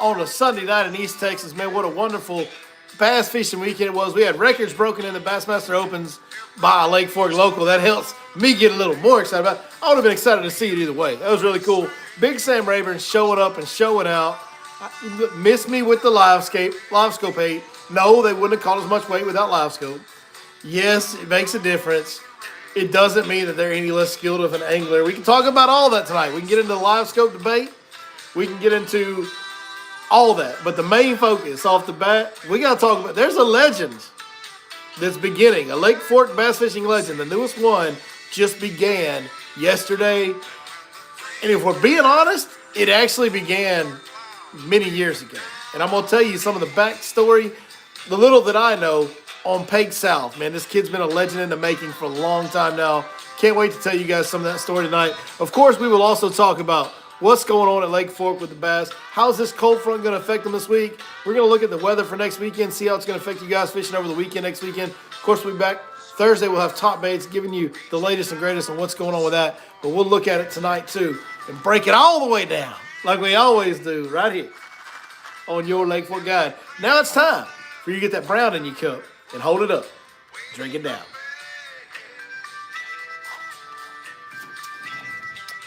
on a Sunday night in East Texas. Man, what a wonderful bass fishing weekend it was. We had records broken in the Bassmaster Opens by a Lake Fork local. That helps me get a little more excited about it. I would have been excited to see it either way. That was really cool. Big Sam Rayburn showing up and showing out. Missed me with the live scope 8. No, they wouldn't have caught as much weight without live scope. Yes, it makes a difference. It doesn't mean that they're any less skilled of an angler. We can talk about all that tonight. We can get into the live scope debate. We can get into all that. But the main focus off the bat, we got to talk about, there's a legend that's beginning, a Lake Fork bass fishing legend. The newest one just began yesterday. And if we're being honest, it actually began many years ago. And I'm going to tell you some of the backstory, the little that I know on Pake South. Man, this kid's been a legend in the making for a long time now. Can't wait to tell you guys some of that story tonight. Of course, we will also talk about what's going on at Lake Fork with the bass. How's this cold front going to affect them this week? We're going to look at the weather for next weekend, see how it's going to affect you guys fishing over the weekend next weekend. Of course, we'll be back Thursday. We'll have top baits giving you the latest and greatest on what's going on with that. But we'll look at it tonight, too, and break it all the way down like we always do right here on your Lake Fork Guide. Now it's time for you to get that brown in your cup and hold it up. Drink it down.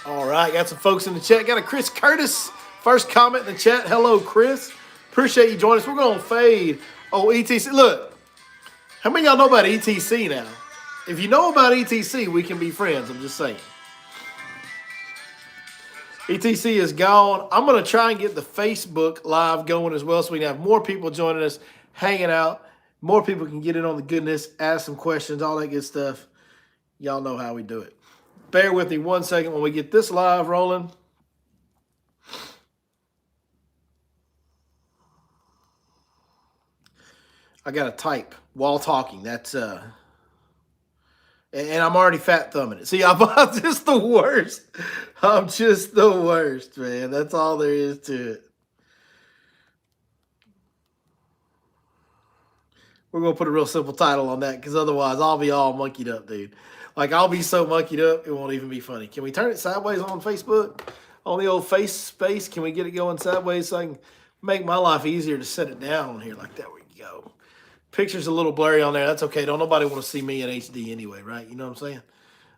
All right, got some folks in the chat. Got a Chris Curtis first comment in the chat. Hello, Chris. Appreciate you joining us. We're going to fade. Oh, ETC. Look, how many of y'all know about ETC now? If you know about ETC, we can be friends. I'm just saying. ETC is gone. I'm going to try and get the Facebook Live going as well so we can have more people joining us, hanging out. More people can get in on the goodness, ask some questions, all that good stuff. Y'all know how we do it. Bear with me 1 second when we get this live rolling. I got to type while talking. That's, and I'm already fat thumbing it. See, I'm just the worst. I'm just the worst, man. That's all there is to it. We're going to put a real simple title on that because otherwise I'll be all monkeyed up, dude. Like, I'll be so monkeyed up, it won't even be funny. Can we turn it sideways on Facebook? On the old face space, can we get it going sideways so I can make my life easier to set it down on here? Like, there we go. Picture's a little blurry on there. That's okay. Don't nobody want to see me in HD anyway, right? You know what I'm saying?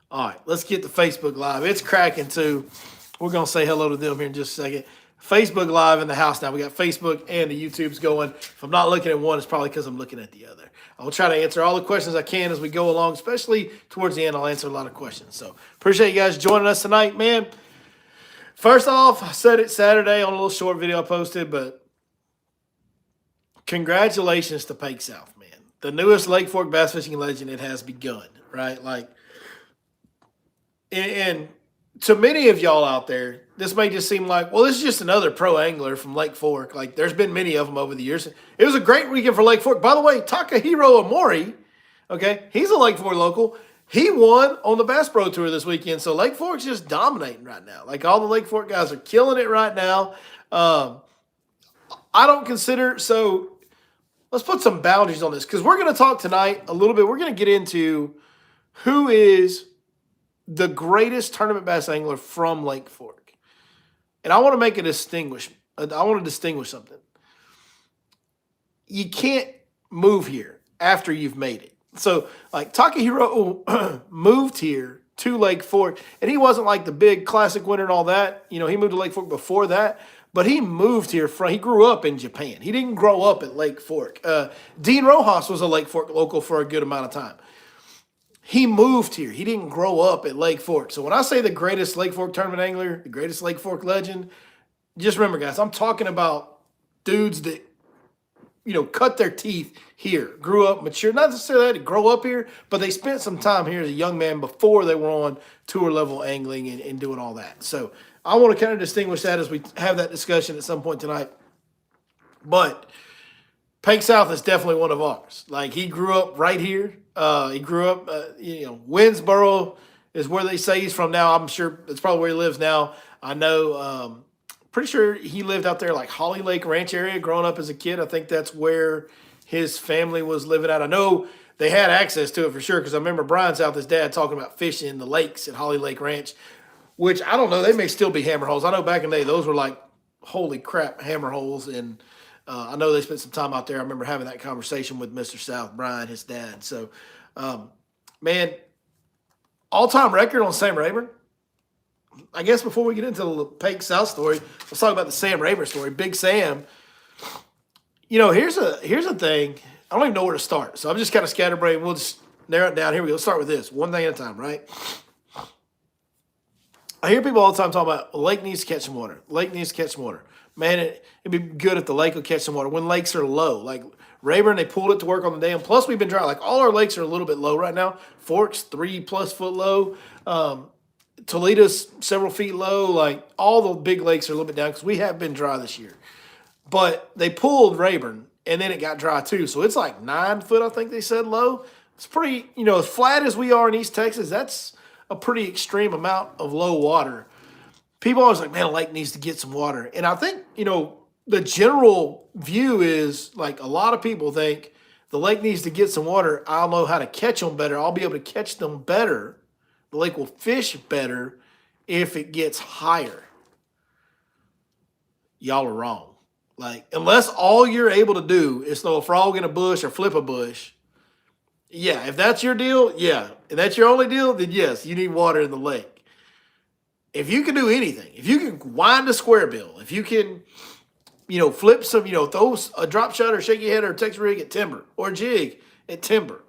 All right, let's get the Facebook Live. It's cracking, too. We're going to say hello to them here in just a second. Facebook Live in the house now. We got Facebook and the YouTube's going. If I'm not looking at one, it's probably because I'm looking at the other. I'll try to answer all the questions I can as we go along, especially towards the end. I'll answer a lot of questions. So appreciate you guys joining us tonight, man. First off, I said it Saturday on a little short video I posted, but congratulations to Pake South, man. The newest Lake Fork bass fishing legend, it has begun, right? Like, and to many of y'all out there, this may just seem like, well, this is just another pro angler from Lake Fork. Like, there's been many of them over the years. It was a great weekend for Lake Fork. By the way, Takahiro Amori, okay, he's a Lake Fork local. He won on the Bass Pro Tour this weekend. So Lake Fork's just dominating right now. Like, all the Lake Fork guys are killing it right now. I don't consider, so let's put some boundaries on this because we're going to talk tonight a little bit. We're going to get into who is the greatest tournament bass angler from Lake Fork. And I want to make a distinguish. I want to distinguish something. You can't move here after you've made it. So, like, Takahiro moved here to Lake Fork, and he wasn't like the big classic winner and all that. You know, he moved to Lake Fork before that, but he moved here he grew up in Japan. He didn't grow up at Lake Fork. Dean Rojas was a Lake Fork local for a good amount of time. He moved here. He didn't grow up at Lake Fork. So when I say the greatest Lake Fork tournament angler, the greatest Lake Fork legend, just remember, guys, I'm talking about dudes that, you know, cut their teeth here, grew up, matured. Not necessarily had to grow up here, but they spent some time here as a young man before they were on tour level angling and doing all that. So I want to kind of distinguish that as we have that discussion at some point tonight. But Pake South is definitely one of ours. Like, he grew up right here. He grew up, Winsboro is where they say he's from now. I'm sure it's probably where he lives now. I know, pretty sure he lived out there like Holly Lake Ranch area growing up as a kid. I think that's where his family was living at. I know they had access to it for sure because I remember Brian South, his dad, talking about fishing in the lakes at Holly Lake Ranch, which I don't know. They may still be hammer holes. I know back in the day those were like holy crap, hammer holes. And I know they spent some time out there. I remember having that conversation with Mr. South, Brian, his dad. So, um, man, all time record on Sam Rayburn. I guess before we get into the Pake South story, let's talk about the Sam Rayburn story. Big Sam. Here's a thing. I don't even know where to start, so I'm just kind of scatterbrained. We'll just narrow it down. Here we go. Let's start with this. One thing at a time, right? I hear people all the time talking about the lake needs to catch some water. Lake needs to catch some water. Man, it'd be good if the lake would catch some water when lakes are low. Like Rayburn, they pulled it to work on the dam. Plus, we've been dry. Like all our lakes are a little bit low right now. Forks 3+ foot low. Toledo's several feet low. Like all the big lakes are a little bit down because we have been dry this year. But they pulled Rayburn, and then it got dry too. So it's like 9 foot, I think they said, low. It's pretty, as flat as we are in East Texas, that's a pretty extreme amount of low water. People always like, man, a lake needs to get some water. And I think, the general view is like a lot of people think the lake needs to get some water. I'll know how to catch them better. I'll be able to catch them better. The lake will fish better if it gets higher. Y'all are wrong. Like, unless all you're able to do is throw a frog in a bush or flip a bush, yeah, if that's your deal, yeah. If that's your only deal, then yes, you need water in the lake. If you can do anything, if you can wind a square bill, if you can, flip some, throw a drop shot or shaky head or a Texas rig at timber or a jig at timber,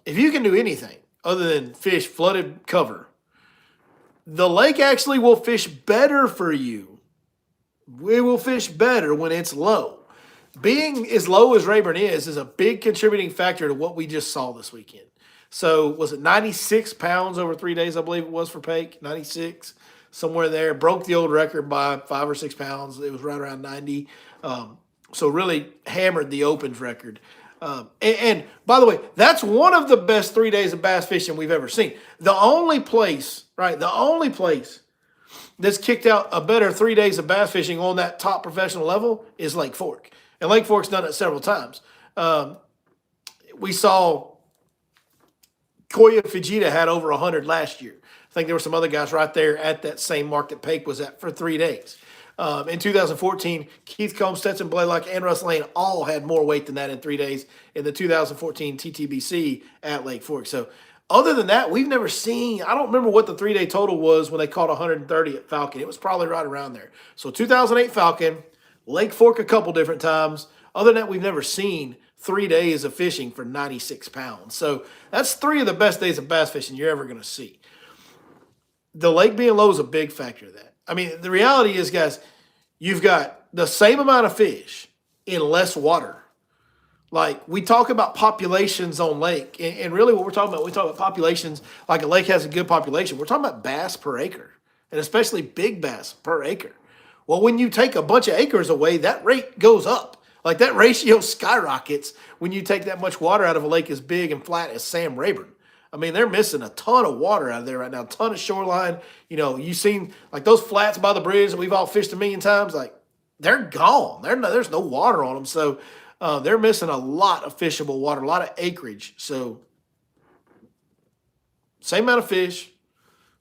if you can do anything other than fish flooded cover, the lake actually will fish better for you. We will fish better when it's low. Being as low as Rayburn is a big contributing factor to what we just saw this weekend. So was it 96 pounds over 3 days, I believe it was for Pake? 96, somewhere there. Broke the old record by 5 or 6 pounds. It was right around 90. So really hammered the Opens record. And by the way, that's one of the best 3 days of bass fishing we've ever seen. The only place that's kicked out a better 3 days of bass fishing on that top professional level is Lake Fork. And Lake Fork's done it several times. We saw Koya Fujita had over 100 last year. I think there were some other guys right there at that same mark that Pake was at for 3 days. In 2014, Keith Combs, Stetson Blaylock, and Russ Lane all had more weight than that in 3 days in the 2014 TTBC at Lake Fork. So other than that, we've never seen – I don't remember what the 3-day total was when they caught 130 at Falcon. It was probably right around there. So 2008 Falcon, Lake Fork a couple different times. Other than that, we've never seen 3 days of fishing for 96 pounds. So that's 3 of the best days of bass fishing you're ever going to see. The lake being low is a big factor of that. I mean, the reality is, guys, you've got the same amount of fish in less water. Like, we talk about populations on lake, and really what we're talking about, we talk about populations like a lake has a good population. We're talking about bass per acre, and especially big bass per acre. Well, when you take a bunch of acres away, that rate goes up. Like, that ratio skyrockets when you take that much water out of a lake as big and flat as Sam Rayburn. I mean, they're missing a ton of water out of there right now, a ton of shoreline. You've seen, like, those flats by the bridge that we've all fished a million times, like, they're gone. There's no water on them. So they're missing a lot of fishable water, a lot of acreage. So same amount of fish,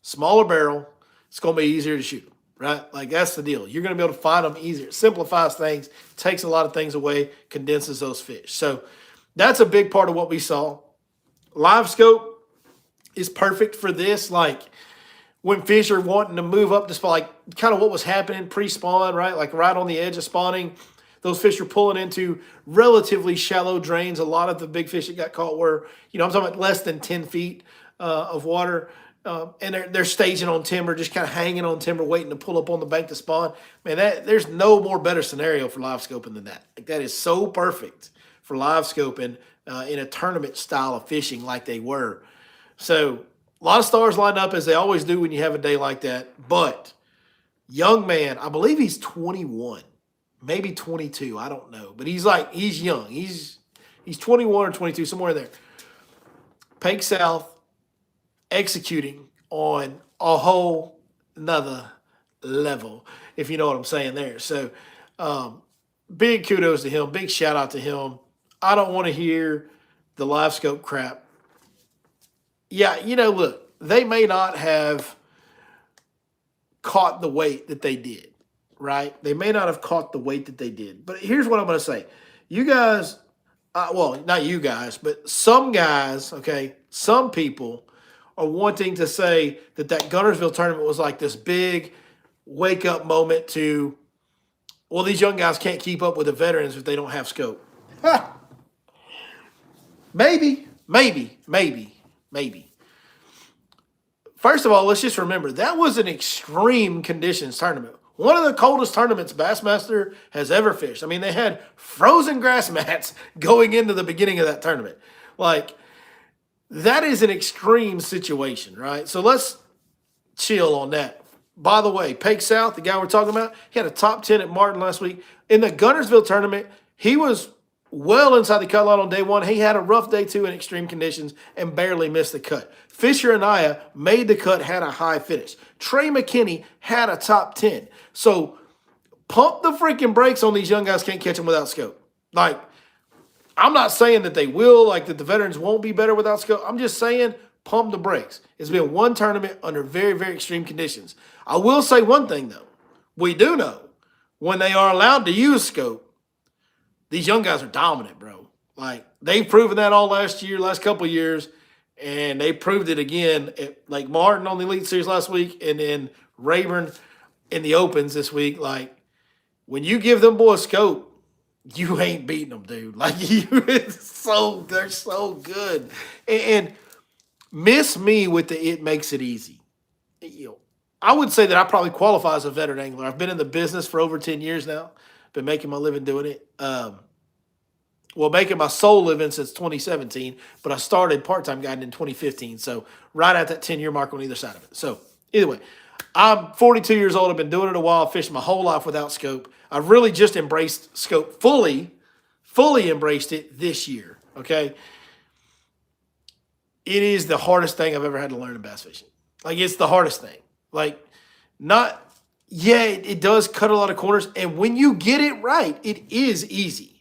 smaller barrel, it's going to be easier to shoot them, right? Like, that's the deal. You're going to be able to find them easier. It simplifies things, takes a lot of things away, condenses those fish. So that's a big part of what we saw. Live scope is perfect for this. Like, when fish are wanting to move up to spawn, like kind of what was happening pre-spawn, right? Like right on the edge of spawning, those fish are pulling into relatively shallow drains. A lot of the big fish that got caught were, I'm talking about less than 10 feet of water. And they're staging on timber, just kind of hanging on timber, waiting to pull up on the bank to spawn. Man, there's no more better scenario for live scoping than that. Like, that is so perfect for live scoping in a tournament style of fishing like they were. So a lot of stars line up, as they always do when you have a day like that. But young man, I believe he's 21, maybe 22. I don't know. But he's young. He's 21 or 22, somewhere there. Pake South executing on a whole nother level, if you know what I'm saying there. So big kudos to him. Big shout out to him. I don't want to hear the live scope crap. Yeah, look, they may not have caught the weight that they did, right? They may not have caught the weight that they did. But here's what I'm going to say. You guys, well, not you guys, but some guys, okay, some people are wanting to say that Guntersville tournament was like this big wake up moment to, well, these young guys can't keep up with the veterans if they don't have scope. Maybe. First of all, let's just remember that was an extreme conditions tournament. One of the coldest tournaments Bassmaster has ever fished. I mean, they had frozen grass mats going into the beginning of that tournament. Like, that is an extreme situation, right? So let's chill on that. By the way, Pake South, the guy we're talking about, he had a top 10 at Martin last week. In the Guntersville tournament, he was well inside the cut line on day one. He had a rough day two in extreme conditions and barely missed the cut. Fisher Anaya made the cut, had a high finish. Trey McKinney had a top 10. So pump the freaking brakes on these young guys, can't catch them without scope. Like, I'm not saying that they will, like that the veterans won't be better without scope. I'm just saying pump the brakes. It's been one tournament under very, very extreme conditions. I will say one thing, though. We do know when they are allowed to use scope, these young guys are dominant, bro. Like, they've proven that all last year, last couple of years, and they proved it again at, like, Martin on the Elite Series last week and then Rayburn in the Opens this week. Like, when you give them boys scope, you ain't beating them, dude. Like, they're so good. And miss me with the it makes it easy. You know, I would say that I probably qualify as a veteran angler. I've been in the business for over 10 years now. Been making my living doing it. Making my sole living since 2017, but I started part-time guiding in 2015. So right at that 10-year mark on either side of it. So either way, I'm 42 years old. I've been doing it a while. I've fished my whole life without scope. I've really just embraced scope fully embraced it this year. Okay. It is the hardest thing I've ever had to learn in bass fishing. Like, it's the hardest thing. Like, it does cut a lot of corners. And when you get it right, it is easy.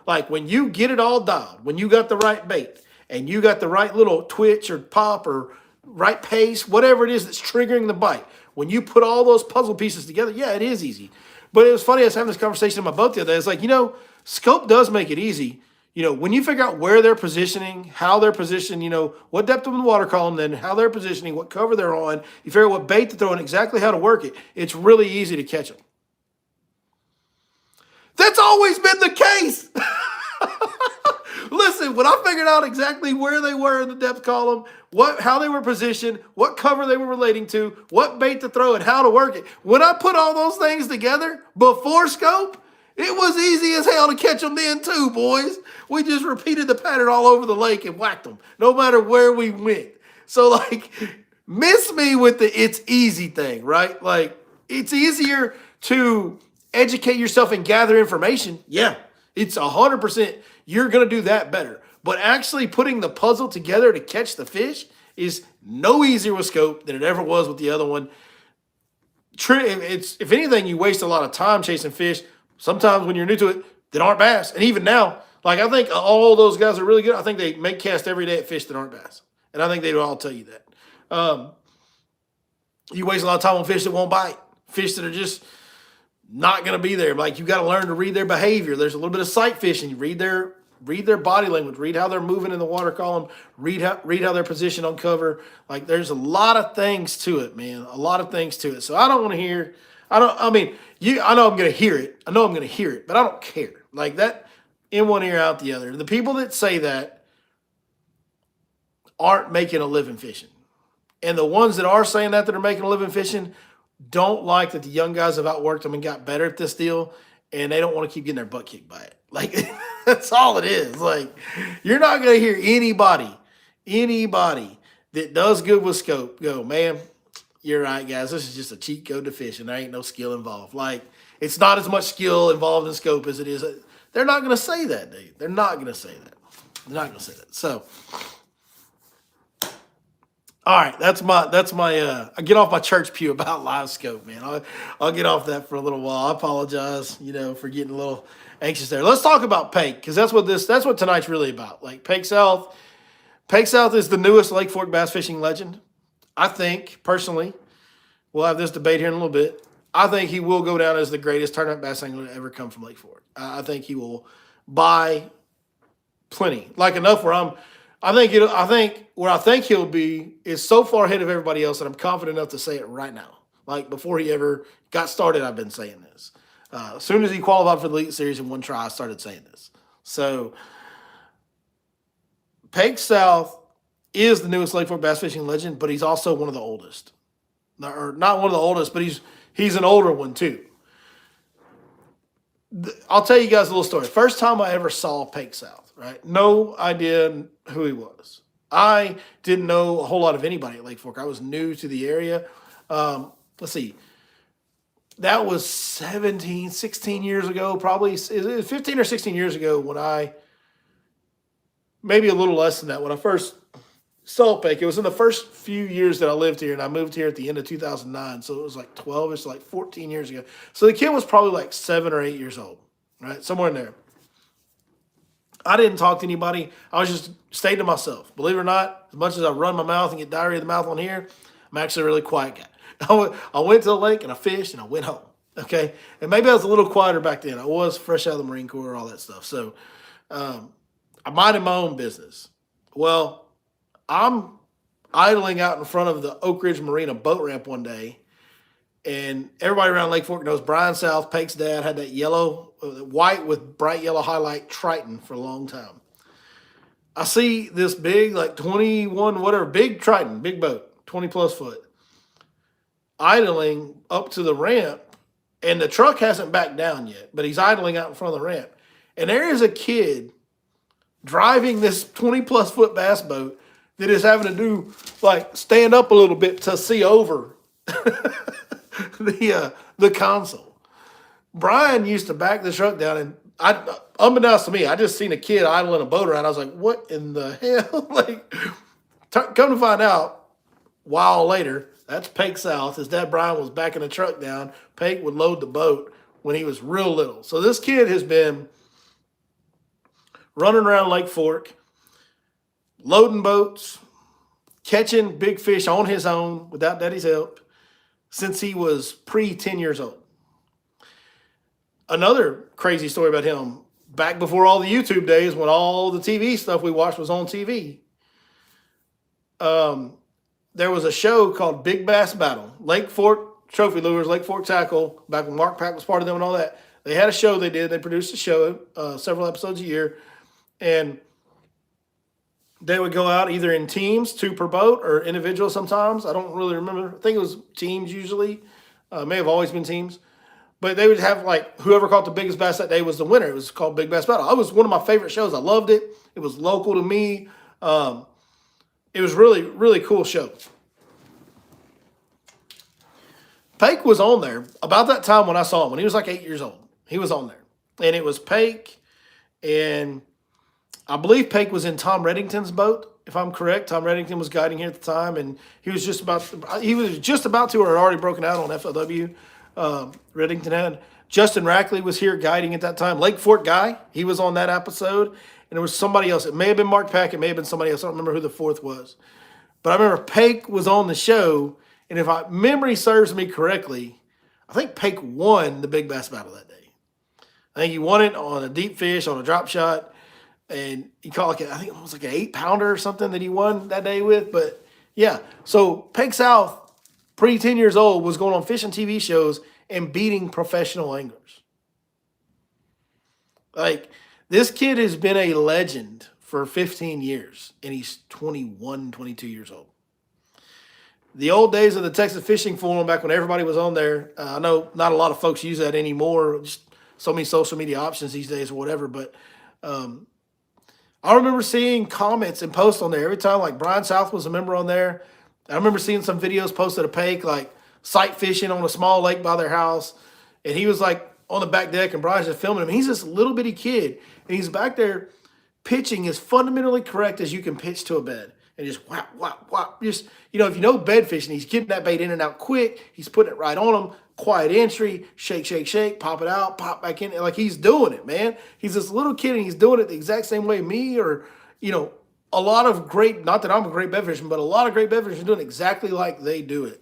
Like, when you get it all dialed, when you got the right bait and you got the right little twitch or pop or right pace, whatever it is that's triggering the bite, when you put all those puzzle pieces together, yeah, it is easy. But it was funny, I was having this conversation in my boat the other day. It's like, scope does make it easy. When you figure out where they're positioning, how they're positioned, what depth of the water column, then how they're positioning, what cover they're on, you figure out what bait to throw and exactly how to work it, it's really easy to catch them. That's always been the case. Listen, when I figured out exactly where they were in the depth column, how they were positioned, what cover they were relating to, what bait to throw, and how to work it, when I put all those things together before scope, it was easy as hell to catch them then too, boys. We just repeated the pattern all over the lake and whacked them, no matter where we went. So, like, miss me with the it's easy thing, right? Like, it's easier to educate yourself and gather information. Yeah, it's 100%. You're going to do that better. But actually putting the puzzle together to catch the fish is no easier with scope than it ever was with the other one. If anything, you waste a lot of time chasing fish sometimes when you're new to it that aren't bass. And even now, like, I think all those guys are really good. I think they make cast every day at fish that aren't bass. And I think they would all tell you that. You waste a lot of time on fish that won't bite. Fish that are just not going to be there. Like, you got to learn to read their behavior. There's a little bit of sight fishing. You read their body language, read how they're moving in the water column, read how they're positioned on cover. Like, there's a lot of things to it, man. A lot of things to it. So I don't want to hear, I know I'm going to hear it. But I don't care. Like, that in one ear, out the other. The people that say that aren't making a living fishing. And the ones that are saying that are making a living fishing don't like that the young guys have outworked them and got better at this deal, and they don't want to keep getting their butt kicked by it. Like, that's all it is. Like, you're not going to hear anybody that does good with scope go, man, you're right, guys. This is just a cheat code to fishing. There ain't no skill involved. Like, it's not as much skill involved in scope as it is. They're not going to say that, dude. They're not going to say that. So, all right, that's my I get off my church pew about live scope, man. I'll get off that for a little while. I apologize, for getting a little anxious there. Let's talk about Pake, because that's what tonight's really about. Like, Pake South is the newest Lake Fork bass fishing legend. I think, personally, we'll have this debate here in a little bit. I think he will go down as the greatest tournament bass angler to ever come from Lake Fork. I think he will buy plenty, like enough where I'm. I think where I think he'll be is so far ahead of everybody else that I'm confident enough to say it right now. Like before he ever got started, I've been saying this. As soon as he qualified for the Elite Series in one try, I started saying this. So, Pake South is the newest Lake Fork bass fishing legend, but he's also one of the oldest. Or not one of the oldest, but he's an older one too. I'll tell you guys a little story. First time I ever saw Pake South, right? No idea who he was. I didn't know a whole lot of anybody at Lake Fork. I was new to the area. Let's see. That was 16 years ago, probably 15 or 16 years ago when maybe a little less than that, when I first saw Pake. It was in the first few years that I lived here, and I moved here at the end of 2009, so it was like 12, it's like 14 years ago. So the kid was probably like 7 or 8 years old, right? Somewhere in there. I didn't talk to anybody. I was just staying to myself. Believe it or not, as much as I run my mouth and get diarrhea of the mouth on here, I'm actually a really quiet guy. I went to the lake and I fished and I went home. Okay. And maybe I was a little quieter back then. I was fresh out of the Marine Corps, all that stuff. So I minded my own business. Well, I'm idling out in front of the Oak Ridge Marina boat ramp one day. And everybody around Lake Fork knows Brian South, Pake's dad, had that white with bright yellow highlight Triton for a long time. I see this big, like 21, whatever, big Triton, big boat, 20 plus foot, idling up to the ramp, and the truck hasn't backed down yet, but he's idling out in front of the ramp. And there is a kid driving this 20 plus foot bass boat that is having to do, like, stand up a little bit to see over the console. Brian used to back the truck down, and unbeknownst to me, I just seen a kid idling a boat around. I was like, what in the hell? Like, come to find out, a while later, that's Pake South. His dad, Brian, was backing the truck down. Pake would load the boat when he was real little. So this kid has been running around Lake Fork, loading boats, catching big fish on his own without daddy's help since he was pre-10 years old. Another crazy story about him, back before all the YouTube days when all the TV stuff we watched was on TV, there was a show called Big Bass Battle. Lake Fork Trophy Lures, Lake Fork Tackle, back when Mark Pack was part of them and all that. They had a show they did. They produced a show, several episodes a year. And they would go out either in teams, 2 per boat, or individual sometimes. I don't really remember. I think it was teams usually. May have always been teams. But they would have, like, whoever caught the biggest bass that day was the winner. It was called Big Bass Battle. It was one of my favorite shows. I loved it. It was local to me. It was really, really cool show. Pake was on there about that time when I saw him, when he was like 8 years old. He was on there. And it was Pake, and I believe Pake was in Tom Reddington's boat, if I'm correct. Tom Reddington was guiding here at the time, and he was just about to or had already broken out on FLW. Reddington had. Justin Rackley was here guiding at that time. Lake Fork guy, he was on that episode. And there was somebody else. It may have been Mark Pack. It may have been somebody else. I don't remember who the fourth was. But I remember Pake was on the show. And if memory serves me correctly, I think Pake won the Big Bass Battle that day. I think he won it on a deep fish, on a drop shot. And he caught I think it was like an 8-pounder or something that he won that day with. But yeah, so Pake South, pre-10 years old, was going on fishing TV shows and beating professional anglers. Like, this kid has been a legend for 15 years, and he's 21, 22 years old. The old days of the Texas Fishing Forum, back when everybody was on there, I know not a lot of folks use that anymore, just so many social media options these days or whatever, but I remember seeing comments and posts on there every time, like Brian South was a member on there. I remember seeing some videos posted of Pake, like sight fishing on a small lake by their house, and he was like on the back deck, and Brian's just filming him. He's this little bitty kid, and he's back there pitching as fundamentally correct as you can pitch to a bed. And just whap, whap, whap. Just, if you know bed fishing, he's getting that bait in and out quick. He's putting it right on him. Quiet entry, shake, shake, shake, pop it out, pop back in. Like, he's doing it, man. He's this little kid, and he's doing it the exact same way me or, a lot of great, not that I'm a great bed fisherman, but a lot of great bed fishermen are doing exactly like they do it.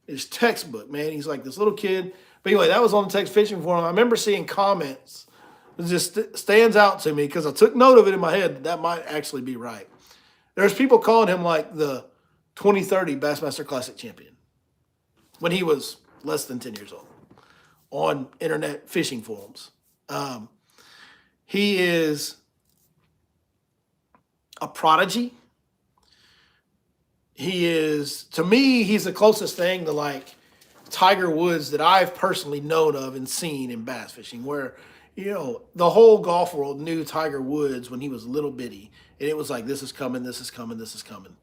It's textbook, man. He's like this little kid. But anyway, that was on the Texas Fishing Forum. I remember seeing comments. It just stands out to me because I took note of it in my head that might actually be right. There's people calling him like the 2030 Bassmaster Classic champion when he was less than 10 years old on internet fishing forums. He is a prodigy. He is, to me, he's the closest thing to like Tiger Woods that I've personally known of and seen in bass fishing, where, you know, the whole golf world knew Tiger Woods when he was little bitty. And it was like, this is coming, this is coming, this is coming.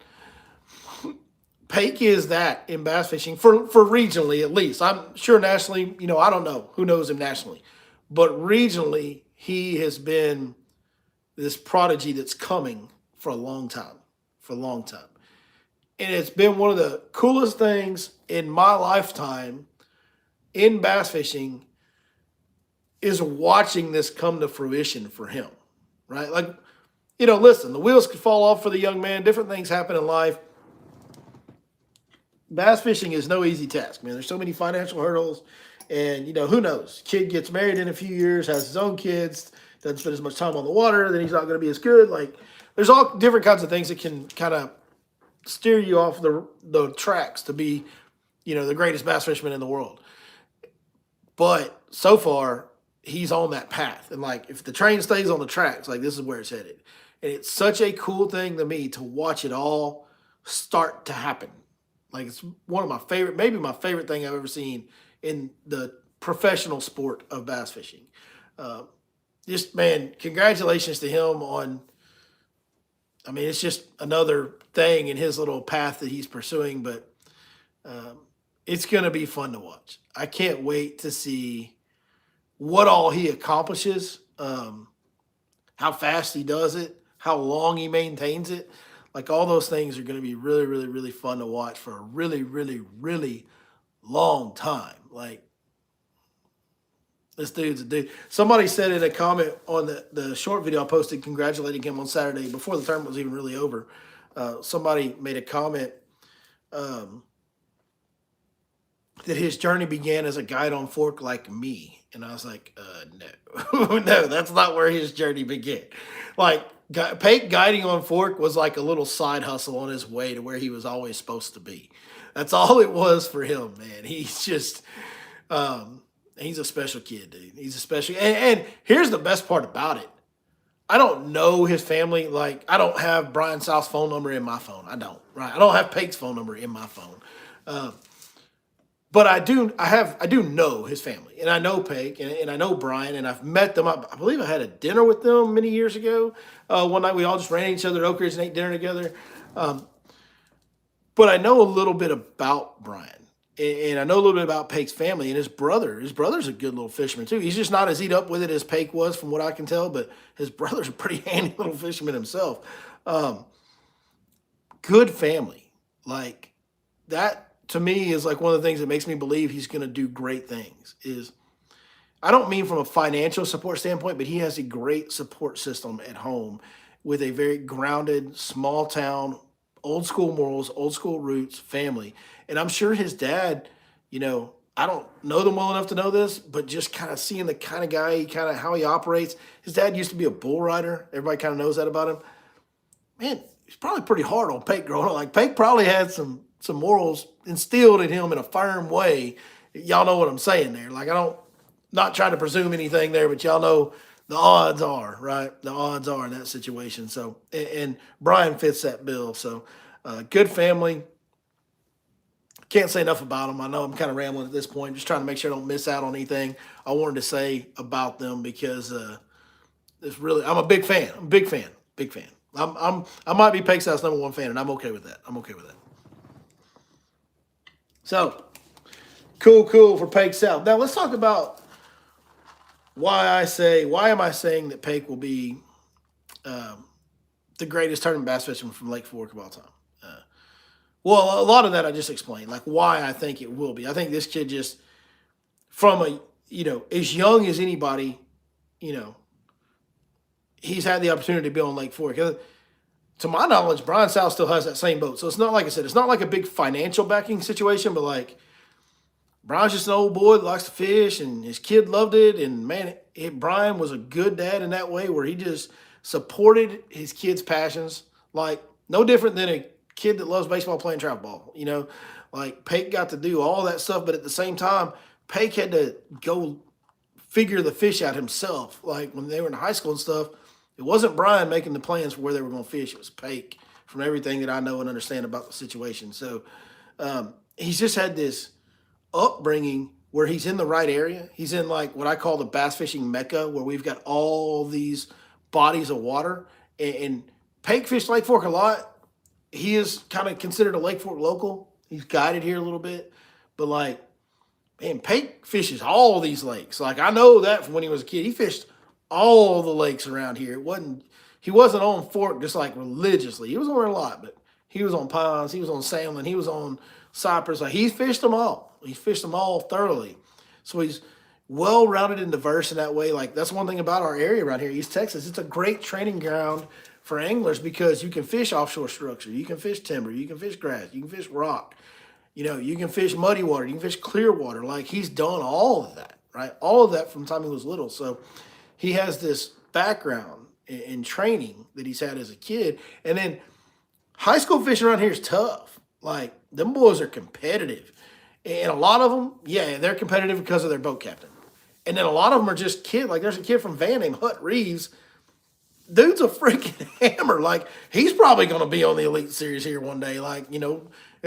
Pake is that in bass fishing for regionally, at least. I'm sure nationally, you know, I don't know who knows him nationally, but regionally, he has been this prodigy that's coming for a long time, And it's been one of the coolest things in my lifetime in bass fishing is watching this come to fruition for him, right? Like, you know, listen, the wheels could fall off for the young man. Different things happen in life. Bass fishing is no easy task, man. There's so many financial hurdles. And, you know, who knows? Kid gets married in a few years, has his own kids, doesn't spend as much time on the water, then he's not going to be as good. Like, there's all different kinds of things that can kind of steer you off the tracks to be, you know, the greatest bass fisherman in the world. But so far, he's on that path. And, like, if the train stays on the tracks, like, this is where it's headed. And it's such a cool thing to me to watch it all start to happen. Like, it's one of my favorite, maybe my favorite thing I've ever seen in the professional sport of bass fishing. Just, man, congratulations to him on, I mean, it's just another thing in his little path that he's pursuing, but it's going to be fun to watch. I can't wait to see what all he accomplishes, how fast he does it, how long he maintains it. Like, all those things are going to be really, really, really fun to watch for a really, really, really long time. Like, this dude's a dude. Somebody said in a comment on the short video I posted congratulating him on Saturday before the tournament was even really over. Somebody made a comment that his journey began as a guide on fork like me. And I was like, no, no, that's not where his journey began. Like, Pake guiding on fork was like a little side hustle on his way to where he was always supposed to be. That's all it was for him, man. He's just, he's a special kid, dude. He's a special, and here's the best part about it. I don't know his family. Like, I don't have Brian South's phone number in my phone. I don't, right? I don't have Pake's phone number in my phone. But I do know his family, and I know Pake, and I know Brian, and I've met them. I believe I had a dinner with them many years ago. One night we all just ran into each other at Oak Ridge and ate dinner together. But I know a little bit about Brian, and I know a little bit about Pake's family and his brother. His brother's a good little fisherman too. He's just not as eat up with it as Pake was, from what I can tell. But his brother's a pretty handy little fisherman himself. Good family, like that. To me, is like one of the things that makes me believe he's going to do great things. Is, I don't mean from a financial support standpoint, but he has a great support system at home with a very grounded, small town, old school morals, old school roots family. And I'm sure his dad, you know, I don't know them well enough to know this, but just kind of seeing the kind of guy, how he operates. His dad used to be a bull rider. Everybody kind of knows that about him. Man, he's probably pretty hard on Pake growing up. Like, Pake probably had some morals instilled in him in a firm way. Y'all know what I'm saying there. Like, not trying to presume anything there, but y'all know the odds are, right? The odds are in that situation. So, and Brian fits that bill. So, good family. Can't say enough about them. I know I'm kind of rambling at this point, just trying to make sure I don't miss out on anything I wanted to say about them, because it's really, I'm a big fan. I'm a big fan. Big fan. I might be Pake South's #1 fan, and I'm okay with that. I'm okay with that. So, cool for Pake South. Now, let's talk about why am I saying that Pake will be the greatest tournament bass fisherman from Lake Fork of all time. Well, a lot of that I just explained, like why I think it will be. I think this kid just, from as young as anybody, he's had the opportunity to be on Lake Fork. To my knowledge, Brian South still has that same boat. So it's not, like I said, it's not like a big financial backing situation, but like, Brian's just an old boy that likes to fish, and his kid loved it. And man, Brian was a good dad in that way, where he just supported his kids' passions, like no different than a kid that loves baseball playing travel ball. Like Pake got to do all that stuff, but at the same time, Pake had to go figure the fish out himself. Like when they were in high school and stuff, it wasn't Brian making the plans for where they were going to fish. It was Pake, from everything that I know and understand about the situation. So he's just had this upbringing where he's in the right area. He's in like what I call the bass fishing mecca, where we've got all these bodies of water. And Pake fished Lake Fork a lot. He is kind of considered a Lake Fork local. He's guided here a little bit, but like, man, Pake fishes all these lakes. Like I know that from when he was a kid. He fished all the lakes around here. He wasn't on Fork just like religiously. He was on there a lot, but he was on ponds, he was on Sandlin, he was on Cypress. Like he fished them all. He fished them all thoroughly. So he's well-rounded and diverse in that way. Like that's one thing about our area around here, East Texas. It's a great training ground for anglers because you can fish offshore structure, you can fish timber, you can fish grass, you can fish rock. You can fish muddy water, you can fish clear water. Like he's done all of that, right? All of that from the time he was little. So he has this background in training that he's had as a kid. And then high school fishing around here is tough. Like them boys are competitive. And a lot of them, yeah, they're competitive because of their boat captain. And then a lot of them are just kids. Like there's a kid from Van named Hut Reeves. Dude's a freaking hammer. Like he's probably going to be on the Elite Series here one day. Like,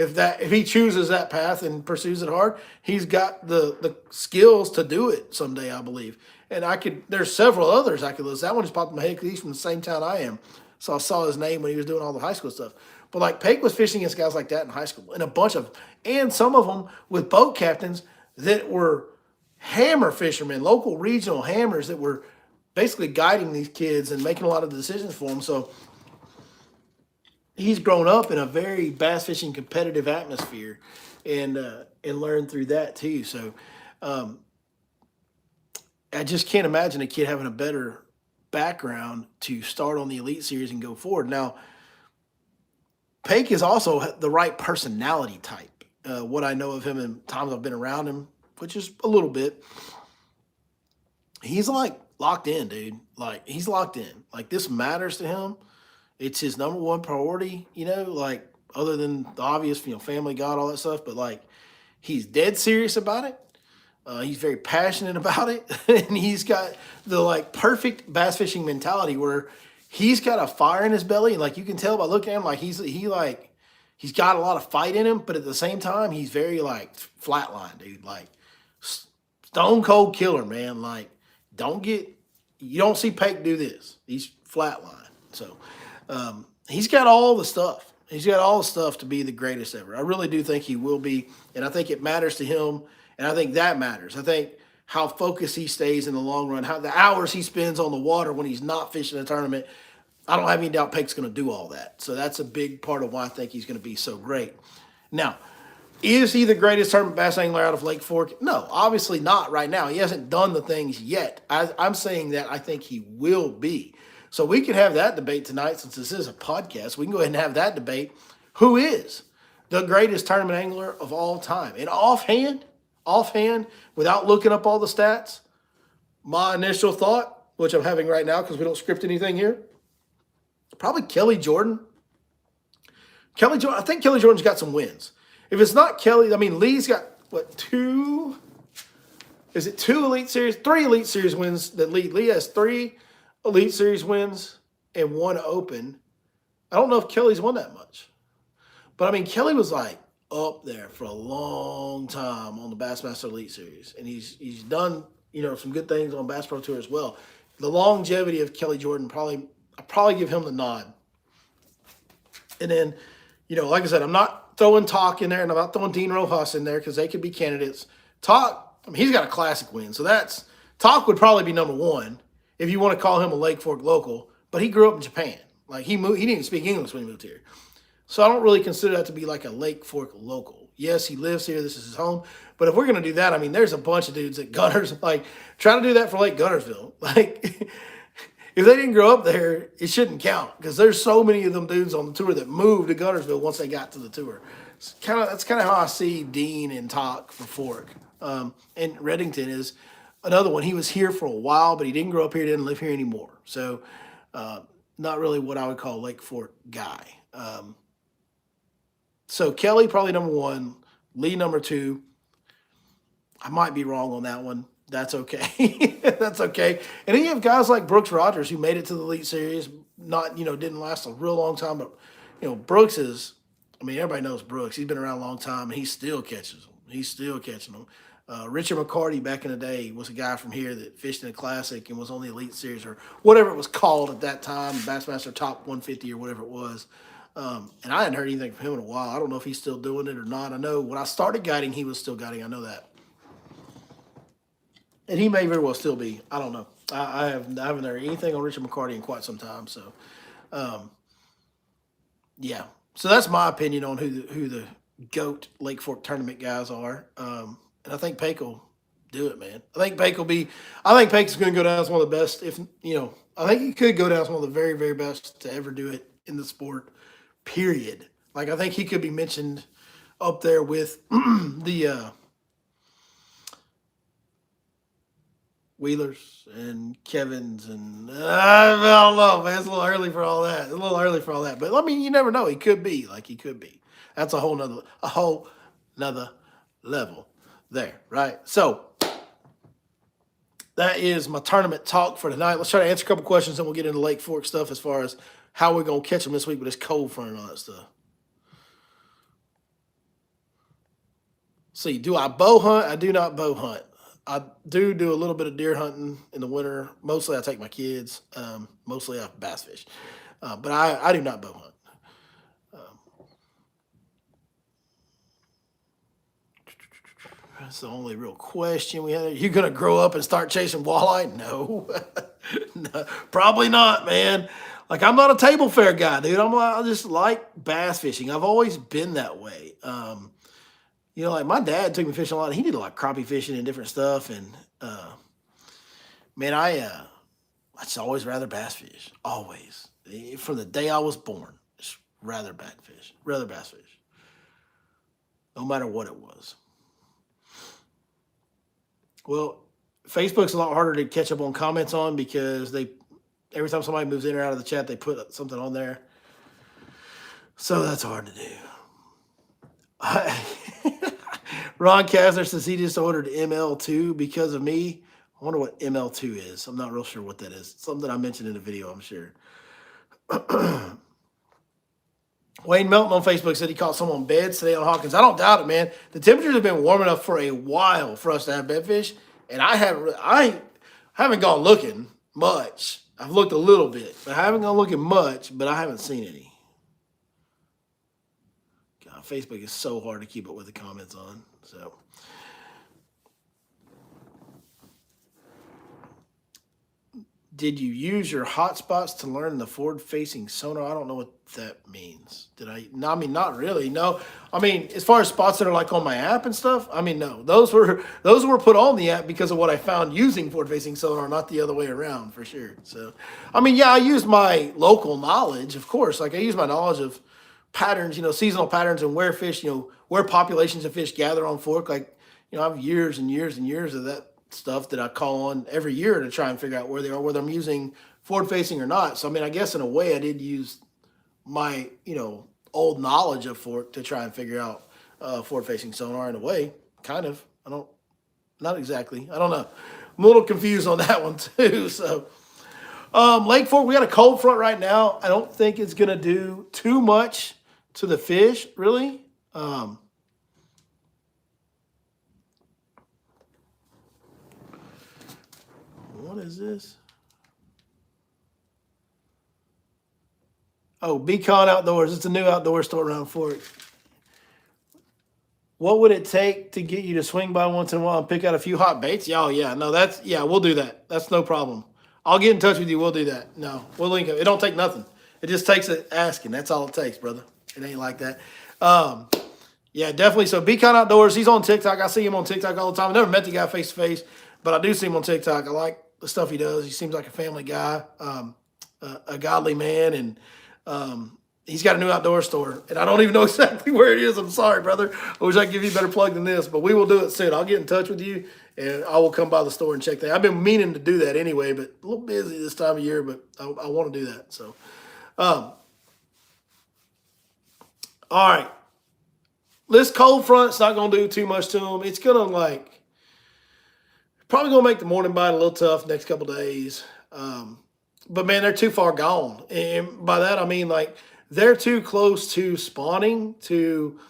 if he chooses that path and pursues it hard, he's got the skills to do it someday, I believe. And there's several others I could list. That one just popped in my head because he's from the same town I am. So I saw his name when he was doing all the high school stuff. But like Pake was fishing against guys like that in high school, and some of them with boat captains that were hammer fishermen, local regional hammers that were basically guiding these kids and making a lot of decisions for them. So he's grown up in a very bass fishing competitive atmosphere and learned through that too. So I just can't imagine a kid having a better background to start on the Elite Series and go forward. Now, Pake is also the right personality type. What I know of him and times I've been around him, which is a little bit, he's like locked in, dude. Like he's locked in. Like this matters to him. It's his number one priority, like other than the obvious, family, God, all that stuff. But like he's dead serious about it. He's very passionate about it. And he's got the like perfect bass fishing mentality where he's got a fire in his belly. And like you can tell by looking at him, like he's got a lot of fight in him, but at the same time, he's very like flatline, dude. Like stone cold killer, man. Like you don't see Pake do this. He's flatline. So he's got all the stuff. He's got all the stuff to be the greatest ever. I really do think he will be. And I think it matters to him. And I think that matters. I think how focused he stays in the long run, how the hours he spends on the water when he's not fishing a tournament. I don't have any doubt Pake's going to do all that. So that's a big part of why I think he's going to be so great. Now, is he the greatest tournament bass angler out of Lake Fork? No, obviously not right now. He hasn't done the things yet. I'm saying that I think he will be. So we can have that debate tonight since this is a podcast. We can go ahead and have that debate. Who is the greatest tournament angler of all time? And offhand, without looking up all the stats, my initial thought, which I'm having right now because we don't script anything here, probably Kelly Jordan. I think Kelly Jordan's got some wins. If it's not Kelly, Lee's got, two Elite Series? 3 Elite Series wins that Lee has 3 Elite Series wins and 1 Open. I don't know if Kelly's won that much. But, Kelly was like up there for a long time on the Bassmaster Elite Series. And he's done, some good things on Bass Pro Tour as well. The longevity of Kelly Jordan, I'll probably give him the nod. And then, like I said, I'm not throwing Talk in there, and I'm not throwing Dean Rojas in there because they could be candidates. Talk, he's got a classic win. So Talk would probably be number 1 if you want to call him a Lake Fork local. But he grew up in Japan. Like he didn't even speak English when he moved here. So I don't really consider that to be like a Lake Fork local. Yes, he lives here. This is his home. But if we're going to do that, there's a bunch of dudes at Gunners. Like, try to do that for Lake Gunnersville. Like, if they didn't grow up there, it shouldn't count because there's so many of them dudes on the tour that moved to Gunnersville once they got to the tour. That's kind of how I see Dean and Talk for Fork. And Reddington is another one. He was here for a while, but he didn't grow up here, didn't live here anymore. So, not really what I would call a Lake Fork guy. So Kelly probably number one, Lee number two. I might be wrong on that one. That's okay. That's okay. And then you have guys like Brooks Rogers who made it to the Elite Series. Not, didn't last a real long time, but Brooks is. I mean, everybody knows Brooks. He's been around a long time, and he still catches them. He's still catching them. Richard McCarty back in the day was a guy from here that fished in a classic and was on the Elite Series or whatever it was called at that time, Bassmaster Top 150 or whatever it was. And I hadn't heard anything from him in a while. I don't know if he's still doing it or not. I know when I started guiding, he was still guiding. I know that. And he may very well still be. I don't know. I haven't heard anything on Richard McCarty in quite some time. So, yeah. So that's my opinion on who the GOAT Lake Fork tournament guys are. And I think Pake will do it, man. I think Pake's going to go down as one of the best. I think he could go down as one of the very, very best to ever do it in the sport, period. Like, I think he could be mentioned up there with the Wheelers and Kevins and I don't know, man. It's a little early for all that. But I mean, you never know. He could be. That's a whole nother level there, right? So that is my tournament talk for tonight. Let's try to answer a couple questions, and we'll get into Lake Fork stuff as far as how we're gonna catch them this week with this cold front and all that stuff. See, do I bow hunt? I do not bow hunt. I do a little bit of deer hunting in the winter. Mostly I take my kids. Mostly I bass fish. But I do not bow hunt. That's the only real question we had. Are you going to grow up and start chasing walleye? No. No. Probably not, man. Like, I'm not a table fare guy, dude. I just like bass fishing. I've always been that way. Like my dad took me fishing a lot. He did a lot of crappie fishing and different stuff. And man, I just always rather bass fish. Always. From the day I was born, just rather bass fish. No matter what it was. Well, Facebook's a lot harder to catch up on comments on because every time somebody moves in or out of the chat, they put something on there. So that's hard to do. Ron Kasner says he just ordered ML2 because of me. I wonder what ML2 is. I'm not real sure what that is. Something I mentioned in the video, I'm sure. Wayne Melton on Facebook said he caught some on beds today on Hawkins. I don't doubt it, man. The temperatures have been warm enough for a while for us to have bedfish, and I haven't gone looking much. I've looked a little bit, but I haven't gone looking much, but I haven't seen any. God, Facebook is so hard to keep up with the comments on. So, did you use your hotspots to learn the forward-facing sonar? I don't know what that means. Did I? No, I mean, not really. No, I mean, as far as spots that are like on my app and stuff, I mean, no. Those were put on the app because of what I found using forward-facing sonar, not the other way around, for sure. So, I mean, yeah, I used my local knowledge, of course. Like, I use my knowledge of patterns, seasonal patterns and where fish, where populations of fish gather on Fork. Like, I have years and years and years of that stuff that I call on every year to try and figure out where they are, whether I'm using forward facing or not. So, I mean, I guess in a way I did use my, old knowledge of Fork to try and figure out forward facing sonar in a way, kind of. Not exactly. I don't know. I'm a little confused on that one too. So, Lake Fork, we got a cold front right now. I don't think it's going to do too much to the fish, really. What is this? Oh, Beacon Outdoors. It's a new outdoor store around Fork. What would it take to get you to swing by once in a while and pick out a few hot baits? Oh, yeah. No, we'll do that. That's no problem. I'll get in touch with you. We'll do that. No, we'll link up. It don't take nothing. It just takes asking. That's all it takes, brother. It ain't like that. Yeah, definitely. So Beacon Outdoors, he's on TikTok. I see him on TikTok all the time. I never met the guy face to face, but I do see him on TikTok. I like the stuff he does. He seems like a family guy, a godly man, and He's got a new outdoor store, and I don't even know exactly where it is. I'm sorry, brother. I wish I could give you a better plug than this, but we will do it soon. I'll get in touch with you, and I will come by the store and check that. I've been meaning to do that anyway, but a little busy this time of year, but I want to do that. So, all right. This cold front's not going to do too much to them. It's going to probably going to make the morning bite a little tough next couple days. But man, they're too far gone. And by that, I mean they're too close to spawning to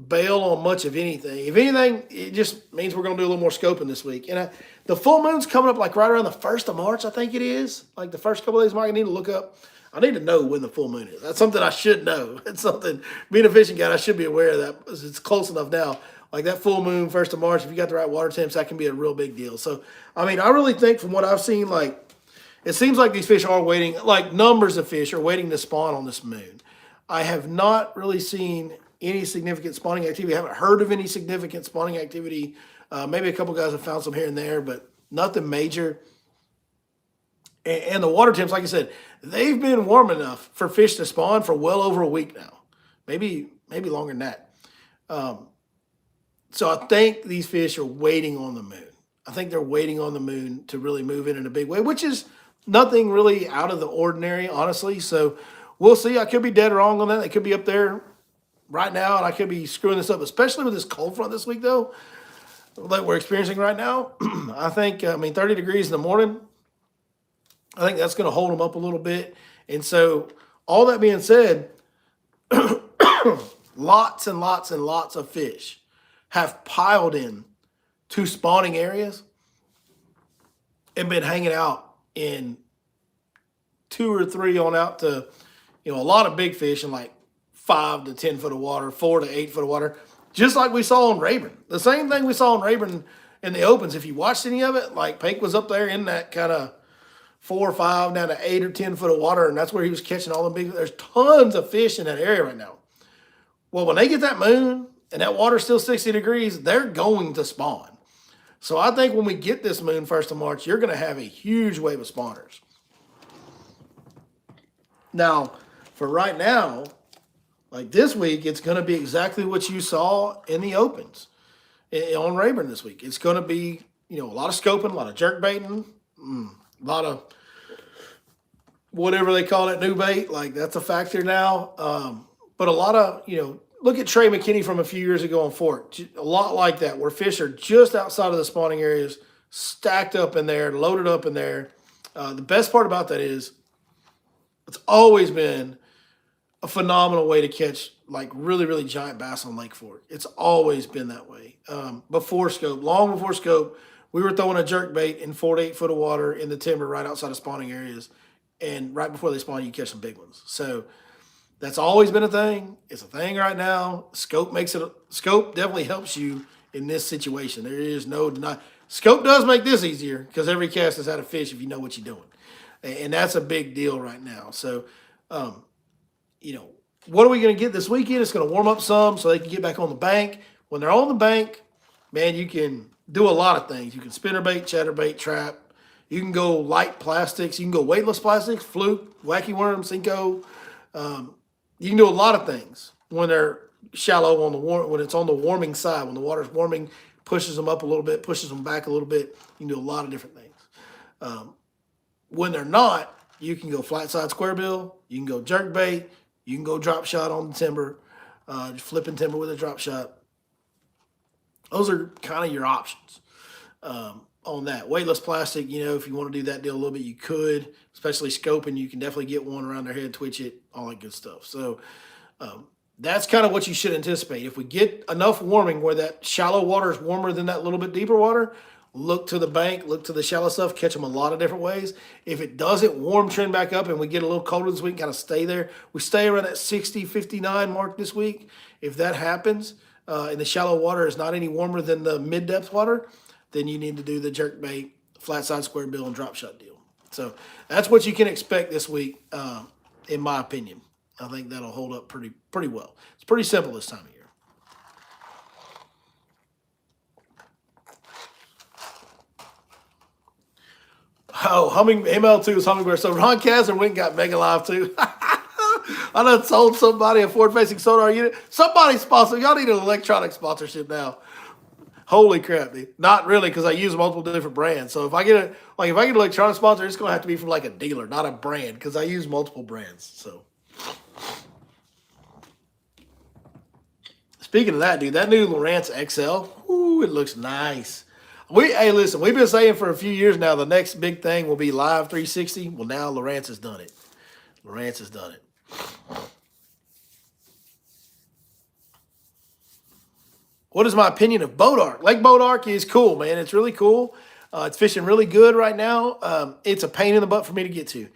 bail on much of anything. If anything, it just means we're going to do a little more scoping this week. And the full moon's coming up right around the 1st of March, I think it is. Like the first couple of days, Mark, I need to look up. I need to know when the full moon is. That's something I should know. It's something, being a fishing guide, I should be aware of that. It's close enough now. Like that full moon, 1st of March, if you got the right water temps, that can be a real big deal. So, I mean, I really think from what I've seen, it seems like these fish are waiting, numbers of fish are waiting to spawn on this moon. I have not really seen any significant spawning activity. I haven't heard of any significant spawning activity. Maybe a couple guys have found some here and there, but nothing major. And the water temps, like I said, they've been warm enough for fish to spawn for well over a week now. Maybe longer than that. So I think these fish are waiting on the moon. I think they're waiting on the moon to really move in a big way, which is nothing really out of the ordinary, honestly. So we'll see. I could be dead wrong on that. They could be up there right now, and I could be screwing this up, especially with this cold front this week, though, like we're experiencing right now. I think, 30 degrees in the morning, I think that's going to hold them up a little bit. And so all that being said, lots and lots and lots of fish have piled in to spawning areas and been hanging out in 2 or 3 on out to, a lot of big fish in 5 to 10 foot of water, 4 to 8 foot of water, just like we saw in Rayburn. The same thing we saw in Rayburn in the opens. If you watched any of it, Pake was up there in that kind of 4 or 5 down to 8 or 10 foot of water, and that's where he was catching all the big. There's tons of fish in that area right now. Well, when they get that moon and that water's still 60 degrees, they're going to spawn. So I think when we get this moon 1st of March, you're going to have a huge wave of spawners. Now, for right now, this week, it's going to be exactly what you saw in the opens on Rayburn this week. It's going to be, a lot of scoping, a lot of jerk baiting, a lot of whatever they call it, new bait. That's a factor now. But a lot of, look at Trey McKinney from a few years ago on Fort. A lot like that, where fish are just outside of the spawning areas, stacked up in there, loaded up in there. The best part about that is it's always been a phenomenal way to catch really, really giant bass on Lake Fork. It's always been that way. Before scope, long before scope, we were throwing a jerk bait in 4 to 8 foot of water in the timber right outside of spawning areas. And right before they spawn, you catch some big ones. So that's always been a thing. It's a thing right now. Scope definitely helps you in this situation. There is no deny. Scope does make this easier because every cast has had a fish if you know what you're doing. And that's a big deal right now. So, what are we going to get this weekend? It's going to warm up some so they can get back on the bank. When they're on the bank, man, you can do a lot of things. You can spinnerbait, chatterbait, trap. You can go light plastics. You can go weightless plastics, fluke, wacky worm, Cinco. You can do a lot of things when they're shallow when it's on the warming side. When the water's warming, pushes them up a little bit, pushes them back a little bit. You can do a lot of different things. When they're not, you can go flat side square bill. You can go jerk bait. You can go drop shot on the timber, flipping timber with a drop shot. Those are kind of your options on that. Weightless plastic, if you want to do that deal a little bit, you could, especially scoping. You can definitely get one around their head, twitch it, all that good stuff. So that's kind of what you should anticipate. If we get enough warming where that shallow water is warmer than that little bit deeper water, look to the bank, look to the shallow stuff, catch them a lot of different ways. If it doesn't warm trend back up and we get a little colder this week, kind of stay there. We stay around that 60, 59 mark this week. If that happens and the shallow water is not any warmer than the mid-depth water, then you need to do the jerk bait, flat side square bill, and drop shot deal. So that's what you can expect this week, in my opinion. I think that'll hold up pretty well. It's pretty simple this time of year. Oh, ML2 is hummingbird. So Ron Kazan went and got Mega Live too. I done sold somebody a forward-facing sonar unit. Somebody sponsor. Y'all need an electronic sponsorship now. Holy crap, dude. Not really, because I use multiple different brands. So if I get if I get an electronic sponsor, it's gonna have to be from like a dealer, not a brand, because I use multiple brands. So speaking of that, dude, that new Lowrance XL, ooh, it looks nice. Hey, listen, we've been saying for a few years now the next big thing will be Live 360. Well, now Lowrance has done it. Lowrance has done it. What is my opinion of Boat Arc? Lake Boat Arc is cool, man. It's really cool. It's fishing really good right now. It's a pain in the butt for me to get to.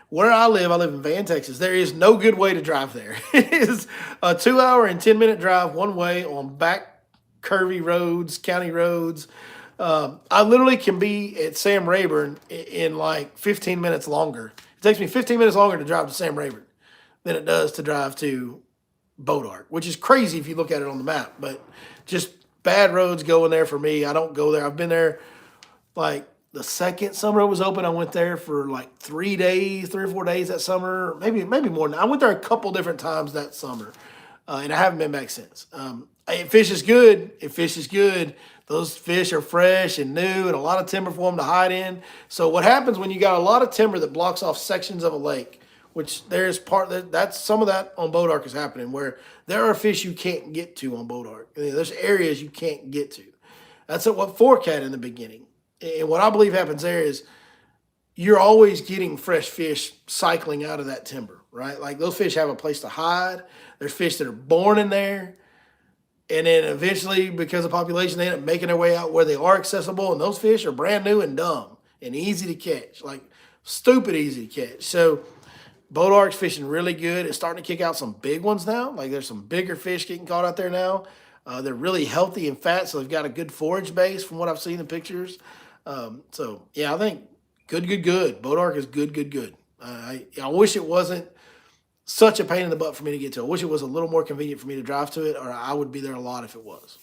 Where I live in Van, Texas. There is no good way to drive there. It is a 2-hour and 10-minute drive one way on back curvy roads, county roads. I literally can be at Sam Rayburn in like 15 minutes longer. It takes me 15 minutes longer to drive to Sam Rayburn than it does to drive to Boat Arc, which is crazy if you look at it on the map. But just bad roads going there for me. I don't go there. I've been there like the second summer it was open. I went there for like 3 days, 3 or 4 days that summer, maybe more than that. I went there a couple different times that summer, and I haven't been back since. It fishes good. It fishes good. Those fish are fresh and new and a lot of timber for them to hide in. So what happens when you got a lot of timber that blocks off sections of a lake, which there's that's some of that on Boat Arc is happening, where there are fish you can't get to on Boat Arc. There's areas you can't get to. That's what Fork had in the beginning. And what I believe happens there is you're always getting fresh fish cycling out of that timber, right? Like those fish have a place to hide. There's fish that are born in there. And then eventually, because of population, they end up making their way out where they are accessible. And those fish are brand new and dumb and easy to catch, like stupid easy to catch. So Boat Arc's fishing really good. It's starting to kick out some big ones now. Like there's some bigger fish getting caught out there now. They're really healthy and fat, so they've got a good forage base from what I've seen in pictures. So yeah, I think good. Boat Arc is good. I wish it wasn't such a pain in the butt for me to get to. I wish it was a little more convenient for me to drive to it, or I would be there a lot if it was.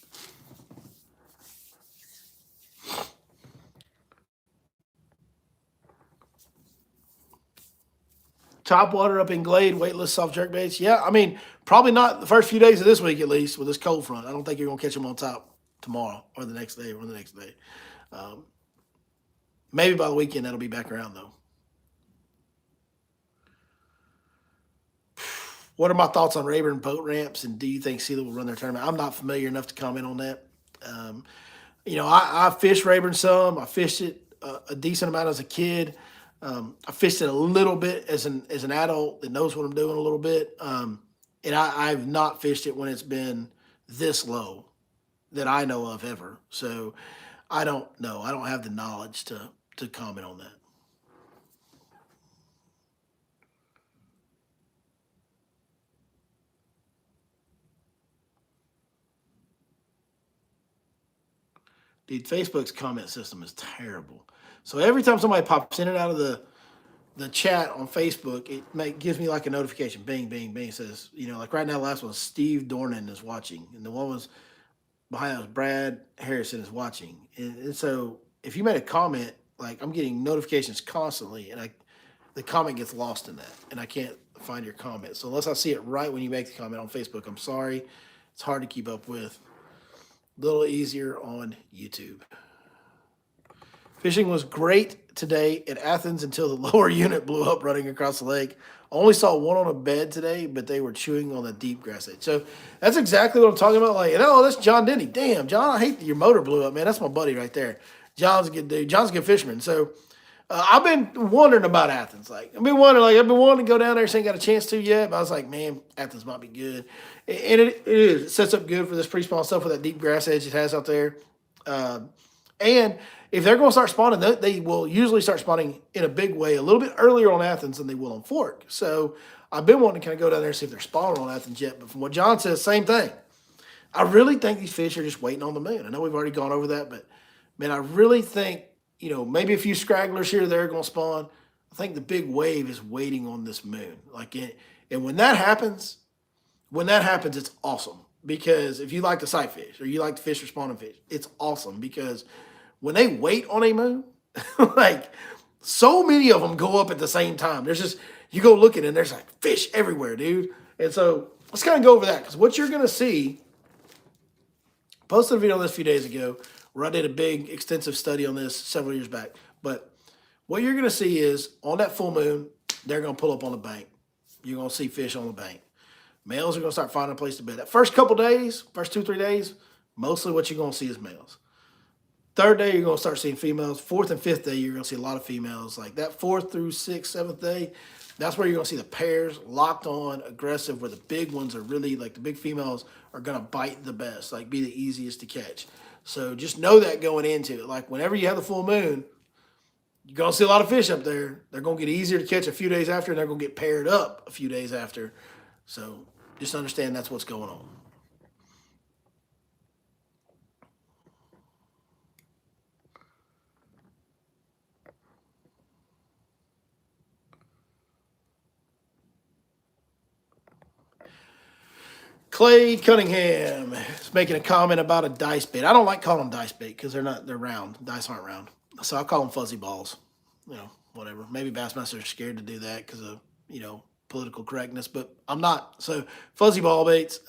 Top water up in Glade, weightless soft jerk baits. Yeah, I mean, probably not the first few days of this week at least with this cold front. I don't think you're going to catch them on top tomorrow or the next day or the next day. Maybe by the weekend that'll be back around though. What are my thoughts on Rayburn boat ramps, and do you think Sela will run their tournament? I'm not familiar enough to comment on that. I fished Rayburn some. I fished it a decent amount as a kid. I fished it a little bit as an adult that knows what I'm doing a little bit. And I've not fished it when it's been this low that I know of ever. So I don't know. I don't have the knowledge to comment on that. Dude, Facebook's comment system is terrible. So every time somebody pops in and out of the chat on Facebook, it gives me like a notification. Bing, bing, bing. It says, like right now, the last one, Steve Dornan is watching. And the one was behind us, Brad Harrison is watching. And so if you made a comment, like I'm getting notifications constantly, and the comment gets lost in that, and I can't find your comment. So unless I see it right when you make the comment on Facebook, I'm sorry. It's hard to keep up with. A little easier on YouTube. Fishing was great today at Athens until the lower unit blew up running across the lake. I only saw one on a bed today, but they were chewing on the deep grass edge. So that's exactly what I'm talking about. Like, that's John Denny. Damn, John, I hate that your motor blew up, man. That's my buddy right there. John's a good dude. John's a good fisherman. So I've been wondering about Athens. I've been wanting to go down there. Ain't got a chance to yet. But I was like, man, Athens might be good. And it is. It sets up good for this pre-spawn stuff with that deep grass edge it has out there. And if they're going to start spawning, they will usually start spawning in a big way a little bit earlier on Athens than they will on Fork. So I've been wanting to kind of go down there and see if they're spawning on Athens yet. But from what John says, same thing. I really think these fish are just waiting on the moon. I know we've already gone over that, but, man, I really think, maybe a few stragglers here or there are going to spawn. I think the big wave is waiting on this moon. And when that happens, it's awesome. Because if you like to sight fish or you like to fish for spawning fish, it's awesome. Because when they wait on a moon, So many of them go up at the same time. There's just, you go looking and there's like fish everywhere, dude. And so let's kind of go over that, because what you're going to see, posted a video on this a few days ago where I did a big extensive study on this several years back. But what you're going to see is on that full moon, they're going to pull up on the bank. You're going to see fish on the bank. Males are going to start finding a place to bed. That first couple days, first 2-3 days, mostly what you're going to see is males. Third day, you're going to start seeing females. Fourth and fifth day, you're going to see a lot of females. Like that fourth through sixth, seventh day, that's where you're going to see the pairs locked on, aggressive, where the big ones are really, like the big females are going to bite the best, like be the easiest to catch. So just know that going into it. Like whenever you have the full moon, you're going to see a lot of fish up there. They're going to get easier to catch a few days after, and they're going to get paired up a few days after. So just understand that's what's going on. Clay Cunningham is making a comment about a dice bait. I don't like calling them dice bait because they're round. Dice aren't round. So I call them fuzzy balls. Whatever. Maybe Bassmasters are scared to do that because of, political correctness, but I'm not. So fuzzy ball baits.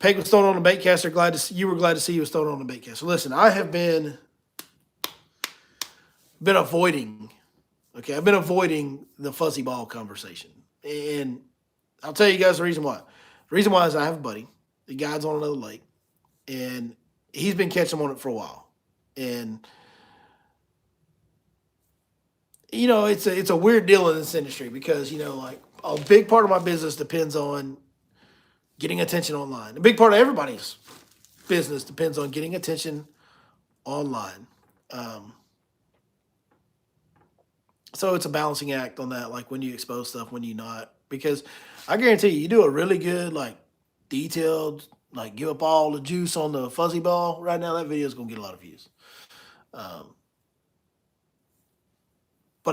Pake was thrown on a bait caster. You were glad to see he was thrown on a bait caster. Listen, I have been avoiding. Okay, I've been avoiding the fuzzy ball conversation, and I'll tell you guys the reason why. The reason why is I have a buddy. The guy's on another lake, and he's been catching on it for a while. And it's a weird deal in this industry because like a big part of my business depends on getting attention online. A big part of everybody's business depends on getting attention online. So it's a balancing act on that, like when you expose stuff, when you not. Because I guarantee you do a really good, like, detailed, like, give up all the juice on the fuzzy ball. Right now, that video is going to get a lot of views. But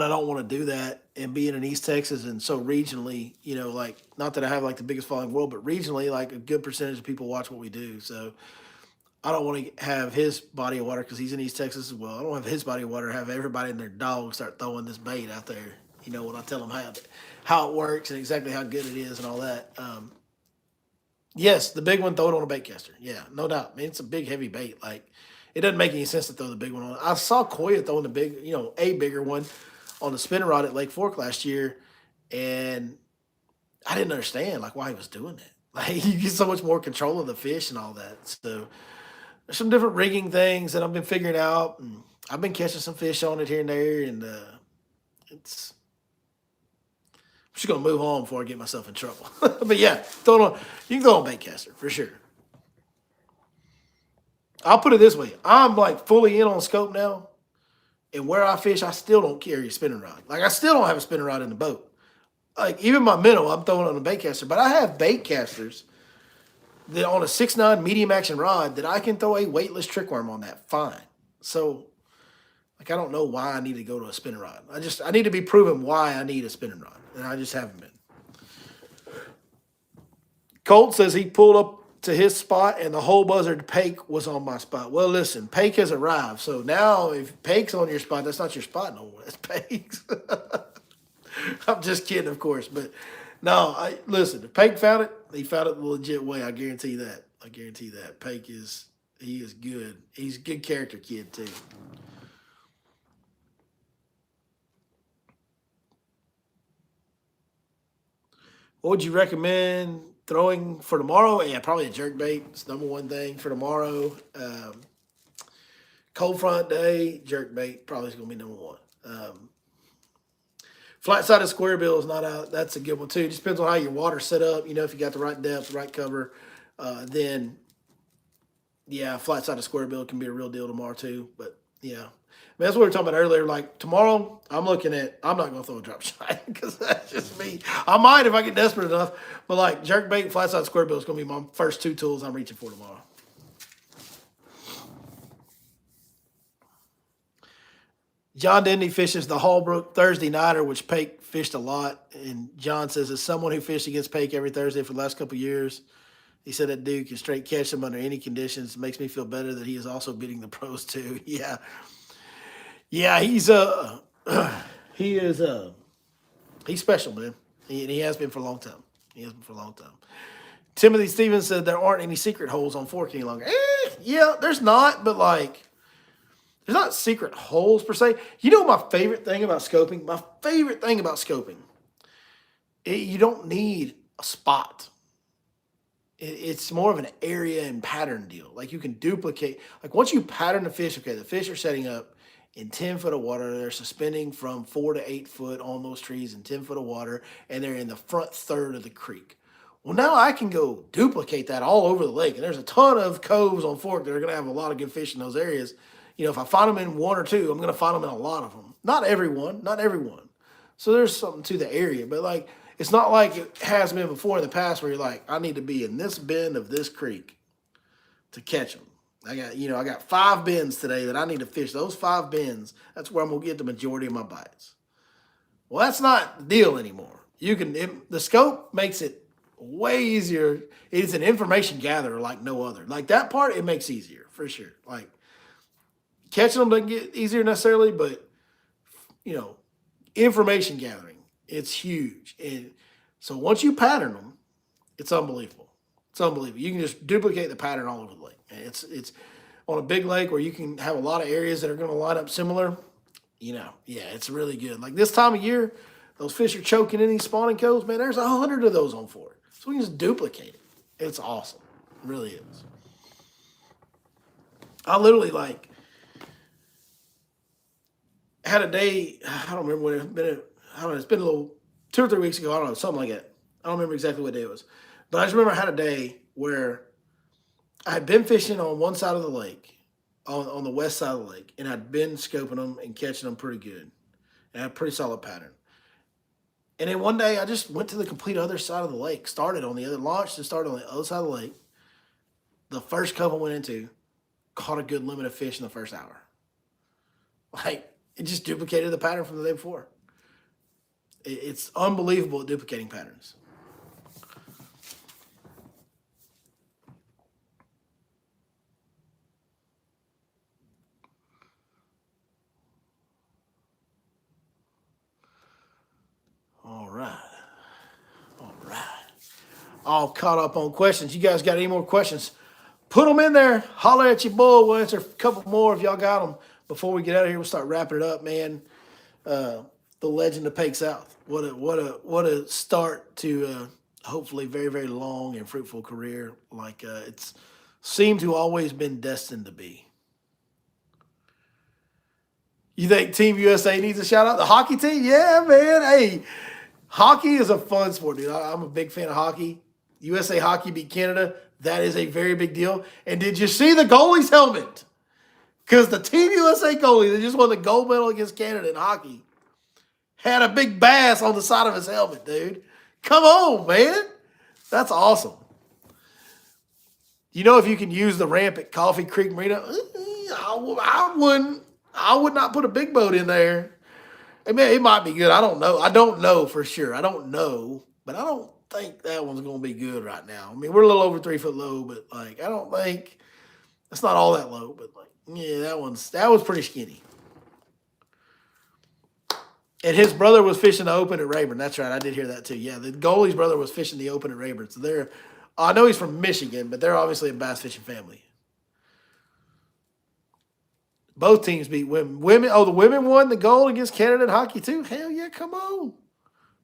I don't want to do that. And being in East Texas and so regionally, like, not that I have, like, the biggest following in the world, but regionally, like, a good percentage of people watch what we do. So I don't want to have his body of water, because he's in East Texas as well. I don't have his body of water have everybody and their dog start throwing this bait out there. When I tell them how it works and exactly how good it is and all that. Yes, the big one, throw it on a bait caster. Yeah, no doubt. I mean, it's a big, heavy bait. Like, it doesn't make any sense to throw the big one on. I saw Koya throwing the big, a bigger one on the spinning rod at Lake Fork last year, and I didn't understand, like, why he was doing it. Like, you get so much more control of the fish and all that. So there's some different rigging things that I've been figuring out, and I've been catching some fish on it here and there, and it's... I'm just going to move on before I get myself in trouble. But yeah, you can throw on bait caster for sure. I'll put it this way. I'm like fully in on scope now. And where I fish, I still don't carry a spinning rod. Like, I still don't have a spinning rod in the boat. Like, even my minnow, I'm throwing on a bait caster. But I have bait casters that on a 6'9" medium action rod that I can throw a weightless trick worm on that fine. So, like, I don't know why I need to go to a spinning rod. I need to be proven why I need a spinning rod. And I just haven't been. Colt says he pulled up to his spot and the whole buzzard Pake was on my spot. Well, listen, Pake has arrived. So now if Pake's on your spot, that's not your spot no more. That's Pake's. I'm just kidding, of course. But no, listen, if Pake found it, he found it the legit way. I guarantee that. Pake he is good. He's a good character kid, too. What would you recommend throwing for tomorrow? Yeah, probably a jerkbait. It's the number one thing for tomorrow. Cold front day, jerkbait probably is going to be number one. Flat-sided square bill is not out. That's a good one, too. It just depends on how your water's set up. If you got the right depth, the right cover, then, yeah, flat-sided square bill can be a real deal tomorrow, too. But, yeah. That's what we were talking about earlier. Like, tomorrow, I'm not going to throw a drop shot because that's just me. I might if I get desperate enough. But, like, jerkbait and flat-side square bill is going to be my first two tools I'm reaching for tomorrow. John Denny fishes the Hallbrook Thursday Nighter, which Pake fished a lot. And John says, as someone who fished against Pake every Thursday for the last couple of years, he said that dude can straight catch him under any conditions. It makes me feel better that he is also beating the pros, too. Yeah. Yeah, he is he's special, man. He has been for a long time. He has been for a long time. Timothy Stevens said there aren't any secret holes on Fork any longer. Yeah, there's not, but like, there's not secret holes per se. You know my favorite thing about scoping? My favorite thing about scoping, you don't need a spot. It's more of an area and pattern deal. Like you can duplicate. Like once you pattern the fish, okay, the fish are setting up in 10 foot of water. They're suspending from 4 to 8 foot on those trees in 10 foot of water, and they're in the front third of the creek. Well, now I can go duplicate that all over the lake. And there's a ton of coves on Fork that are going to have a lot of good fish in those areas. You know, if I find them in one or two, I'm going to find them in a lot of them. Not everyone, not everyone. So there's something to the area. But like, it's not like it has been before in the past where you're like, I need to be in this bend of this creek to catch them. I got 5 bends today that I need to fish. Those 5 bends, that's where I'm going to get the majority of my bites. Well, that's not the deal anymore. The scope makes it way easier. It's an information gatherer like no other. Like that part, it makes easier for sure. Like catching them doesn't get easier necessarily, but information gathering, it's huge. And so once you pattern them, it's unbelievable. It's unbelievable. You can just duplicate the pattern all over the lake. It's on a big lake where you can have a lot of areas that are going to line up similar. Yeah, it's really good. Like this time of year, those fish are choking in these spawning coves. Man, there's 100 of those on Fork. So we can just duplicate it. It's awesome. It really is. I literally had a day, I don't remember when it's been, I don't know, it's been a little 2 or 3 weeks ago. I don't know, something like that. I don't remember exactly what day it was. But I just remember I had a day where I had been fishing on one side of the lake, on the west side of the lake, and I'd been scoping them and catching them pretty good. And I had a pretty solid pattern. And then one day I just went to the complete other side of the lake, launched and started on the other side of the lake. The first cove I went into, caught a good limit of fish in the first hour. Like, it just duplicated the pattern from the day before. It's unbelievable at duplicating patterns. All right. All caught up on questions. You guys got any more questions? Put them in there. Holler at your boy. We'll answer a couple more if y'all got them. Before we get out of here, we'll start wrapping it up, man. The legend of Pake South. What a start to hopefully very, very long and fruitful career. Like it's seemed to always been destined to be. You think Team USA needs a shout out? The hockey team? Yeah, man. Hey, hockey is a fun sport, dude. I'm a big fan of hockey. USA Hockey beat Canada. That is a very big deal. And did you see the goalie's helmet? Because the Team USA goalie that just won the gold medal against Canada in hockey had a big bass on the side of his helmet, dude. Come on, man. That's awesome. You know, if you can use the ramp at Coffee Creek Marina, I would not put a big boat in there. I mean, it might be good. I don't know. I don't know for sure. I don't know. But I don't think that one's going to be good right now. I mean, we're a little over 3 foot low, but like, I don't think it's not all that low, but like, yeah, that was pretty skinny. And his brother was fishing the open at Rayburn. That's right. I did hear that too. Yeah, the goalie's brother was fishing the open at Rayburn. So I know he's from Michigan, but they're obviously a bass fishing family. Both teams beat women. Oh, the women won the gold against Canada in hockey too? Hell yeah, come on.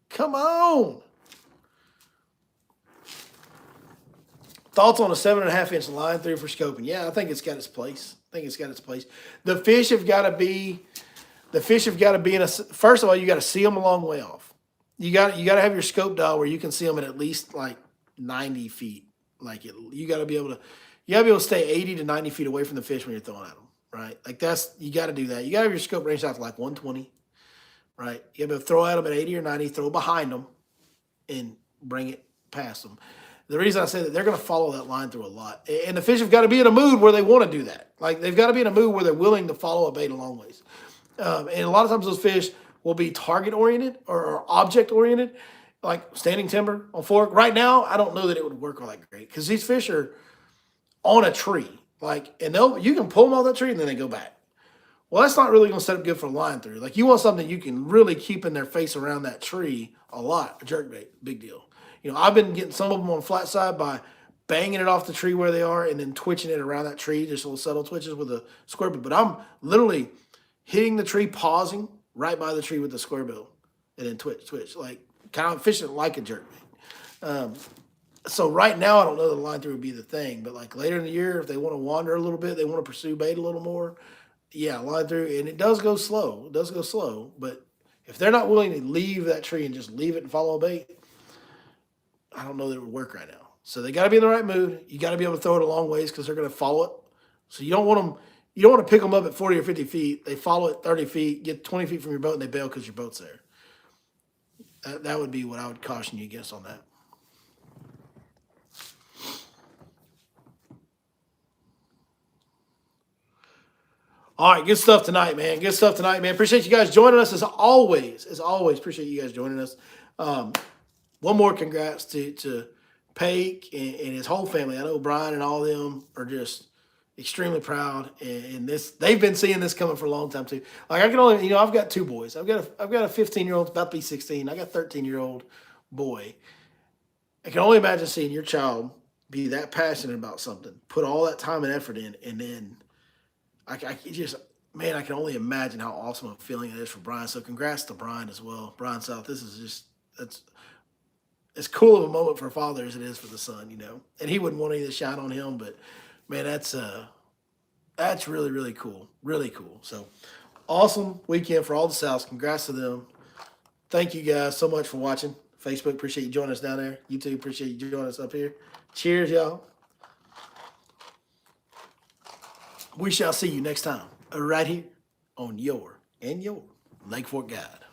Come on. Thoughts on a 7.5-inch line through for scoping? Yeah, I think it's got its place. The fish have got to be in a. First of all, you got to see them a long way off. You got to have your scope dial where you can see them at least like 90 feet. Like you got to be able to stay 80 to 90 feet away from the fish when you're throwing at them. Right? Like you got to do that. You got to have your scope range out to like 120. Right? You got to throw at them at 80 or 90, throw behind them, and bring it past them. The reason I say that, they're going to follow that line through a lot. And the fish have got to be in a mood where they want to do that. Like, they've got to be in a mood where they're willing to follow a bait a long ways. And a lot of times those fish will be target-oriented or object-oriented, like standing timber on Fork. Right now, I don't know that it would work all that great because these fish are on a tree. Like, and you can pull them off that tree and then they go back. Well, that's not really going to set up good for line through. Like you want something you can really keep in their face around that tree a lot. A jerkbait, big deal. I've been getting some of them on flat side by banging it off the tree where they are and then twitching it around that tree, just little subtle twitches with a square bill. But I'm literally hitting the tree, pausing right by the tree with the square bill, and then twitch, like kind of fishing like a jerkbait. So right now, I don't know that the line through would be the thing, but like later in the year, if they want to wander a little bit, they want to pursue bait a little more, yeah, line through, and it does go slow. It does go slow, but if they're not willing to leave that tree and just leave it and follow a bait, I don't know that it would work right now. So they got to be in the right mood. You got to be able to throw it a long ways because they're going to follow it. So you don't want them. You don't want to pick them up at 40 or 50 feet. They follow it 30 feet, get 20 feet from your boat, and they bail because your boat's there. That would be what I would caution you against on that. All right, good stuff tonight, man. Good stuff tonight, man. Appreciate you guys joining us as always. As always, appreciate you guys joining us. One more congrats to Pake and his whole family. I know Brian and all of them are just extremely proud, and this they've been seeing this coming for a long time too. Like I can only, I've got two boys. I've got a 15-year-old about to be 16. I got a 13-year-old boy. I can only imagine seeing your child be that passionate about something, put all that time and effort in, and then I just, man, I can only imagine how awesome a feeling it is for Brian. So congrats to Brian as well. Brian South, this is just, that's as cool of a moment for a father as it is for the son, And he wouldn't want any of the shine on him, but man, that's really, really cool. Really cool. So awesome weekend for all the Souths. Congrats to them. Thank you guys so much for watching. Facebook, appreciate you joining us down there. YouTube, appreciate you joining us up here. Cheers, y'all. We shall see you next time right here on your Lake Fork Guide.